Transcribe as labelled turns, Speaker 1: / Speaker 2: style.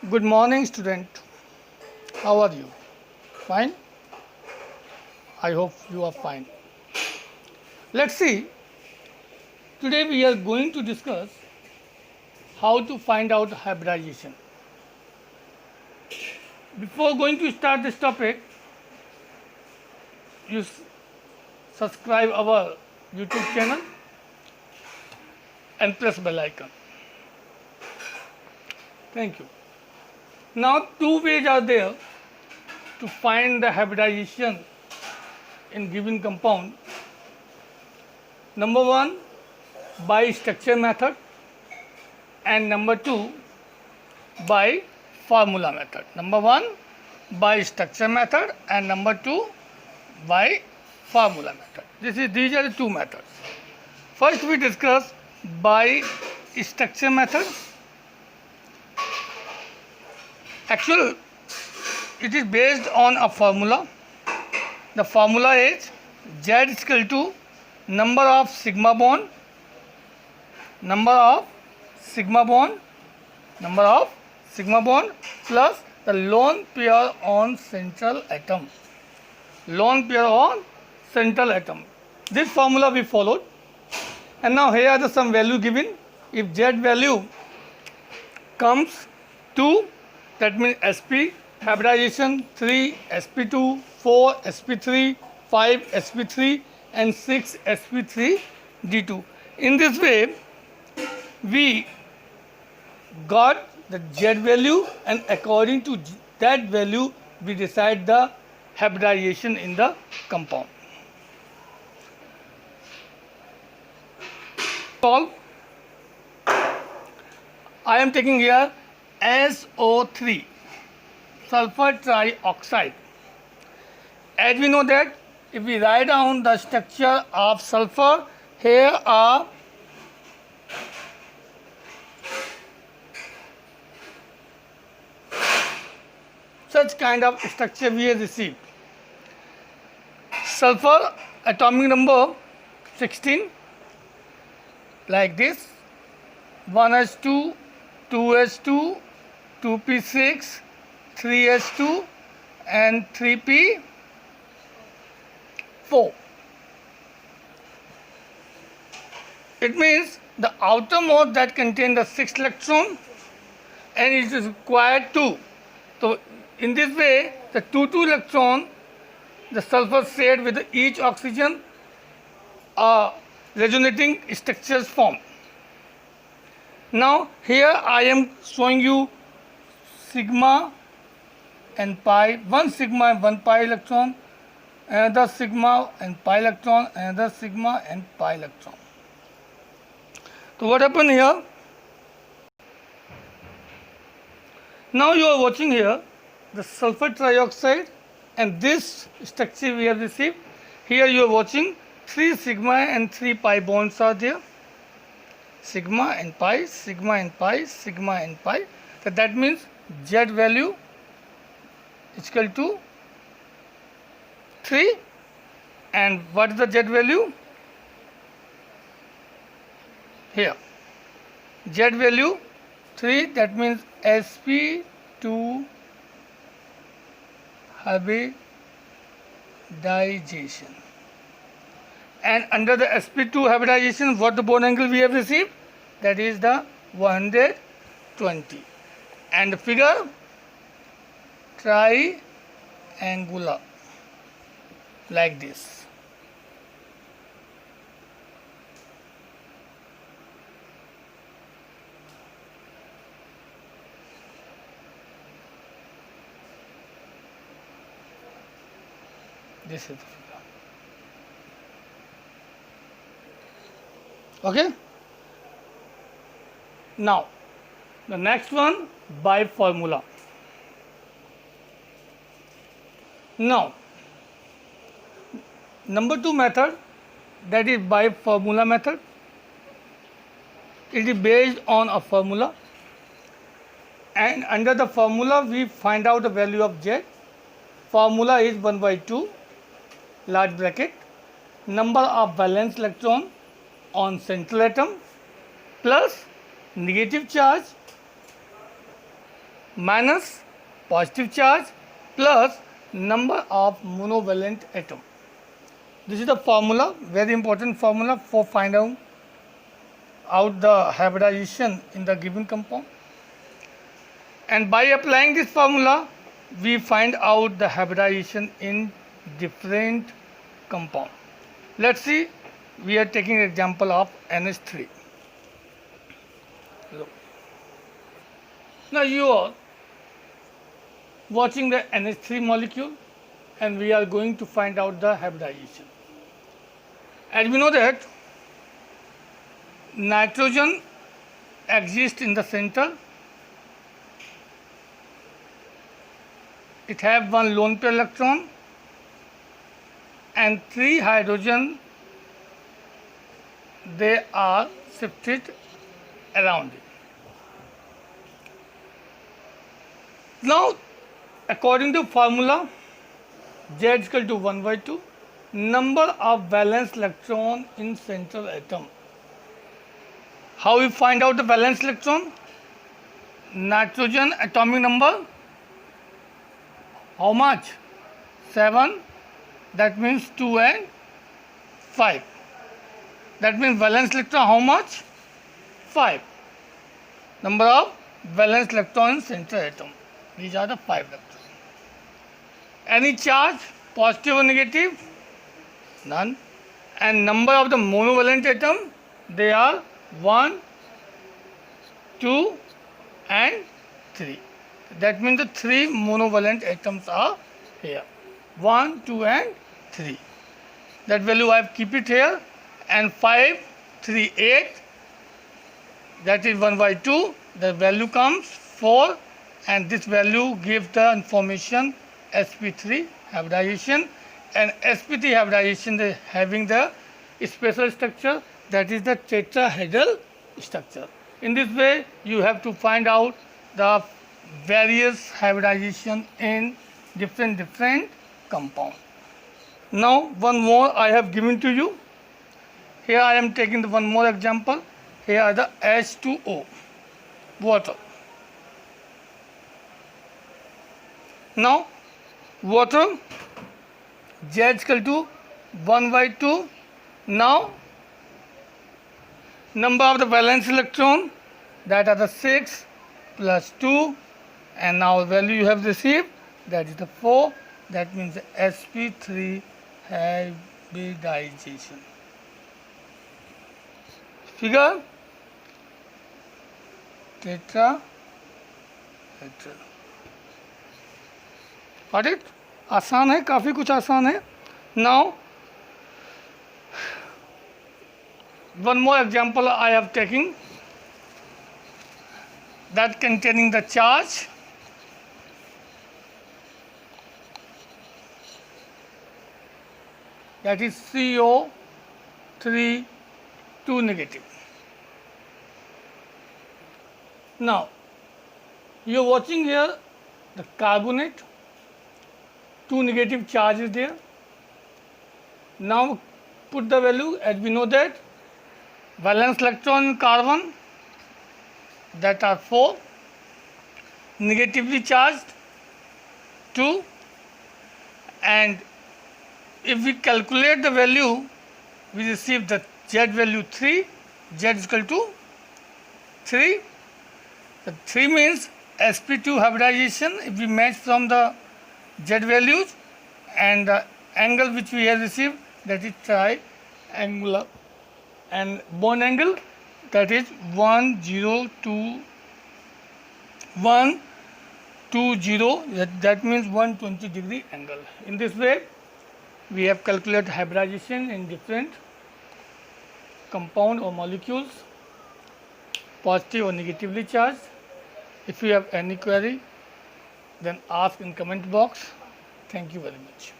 Speaker 1: Good morning, student. How are you? Fine? I hope you are fine. Let's see. Today we are going to discuss how to find out hybridization. Before going to start this topic, you subscribe our YouTube channel and press bell icon. Thank you. Now, two ways are there to find the hybridization in given compound. Number one, by structure method, and number two, by formula method. Number one, by structure method, and number two, by formula method. These are the two methods. First, we discuss by structure method. Actually, it is based on a formula. The formula is Z is equal to number of sigma bond plus the lone pair on central atom. This formula we followed, and now here are some value given. If Z value comes 2, that means sp hybridization 3 sp2, 4 sp3, 5 sp3 and 6 sp3 d2. In this way we got the Z value, and according to that value we decide the hybridization in the compound. Solve. I am taking here SO3, sulfur trioxide. As we know that if we write down the structure of sulfur, here are such kind of structure we have received. Sulfur atomic number 16, like this: 1s2, 2s2, 2p6, 3s2 and 3p4. It means the outermost that contains the 6 electron and it is required 2. So in this way the 2 electron, the sulfur shared with each oxygen, resonating structures form. Now here I am showing you sigma and pi, one sigma and one pi electron, another sigma and pi electron, another sigma and pi electron. So what happened here? Now you are watching here the sulfur trioxide, and this structure we have received. Here you are watching 3 sigma and 3 pi bonds are there. Sigma and pi, sigma and pi, sigma and pi. So that means Z value is equal to 3. And what is the Z value? Here. Z value 3, that means sp2 hybridization. And under the sp2 hybridization, what the bond angle we have received? That is the 120. And the figure triangular, like this. This is the figure. Okay. Now the next one, by formula. Now number 2 method, that is by formula method. It is based on a formula, and under the formula we find out the value of Z. Formula is 1/2 large bracket number of valence electron on central atom plus negative charge minus positive charge plus number of monovalent atom. This is the formula, very important formula for finding out the hybridization in the given compound. And by applying this formula, we find out the hybridization in different compound. Let's see, we are taking example of NH3. Look. Now you are watching the NH3 molecule and we are going to find out the hybridization. As we know that nitrogen exists in the center. It has one lone pair electron and 3 hydrogen, they are shifted around it. Now, according to formula, Z is equal to 1 by 2, number of valence electron in central atom. How we find out the valence electron? Nitrogen atomic number, how much? 7, that means 2 and 5. That means valence electron how much? 5. Number of valence electron in central atom. These are the 5 electrons. Any charge, positive or negative? None. And number of the monovalent atom, they are 1, 2 and 3. That means the 3 monovalent atoms are here. 1, 2 and 3. That value I have keep it here. And 5, 3, 8. That is 1 by 2. The value comes 4. And this value gives the information sp3 hybridization. And sp3 hybridization is having the special structure, that is the tetrahedral structure. In this way, you have to find out the various hybridization in different compounds. Now, one more I have given to you. Here I am taking the one more example. Here are the H2O, water. Now, water, Z is equal to 1 by 2. Now, number of the valence electron, that are the 6 plus 2, and now value you have received, that is the 4. That means the sp3 hybridization. Figure tetrahedral. Got it? आसान है, काफ़ी कुछ आसान है. Now, one more example I have taken, that containing the charge. That is CO3 2 negative. Now, you are watching here the carbonate, 2 negative charge is there. Now, put the value, as we know that valence electron in carbon, that are 4, negatively charged 2, and if we calculate the value, we receive the Z value 3, Z is equal to 3. The 3 means sp2 hybridization, if we match from the Z values, and the angle which we have received, that is triangular, and bond angle, that is 120, that means 120 degree angle. In this way, we have calculated hybridization in different compound or molecules, positive or negatively charged. If you have any query, then ask in comment box. Thank you very much.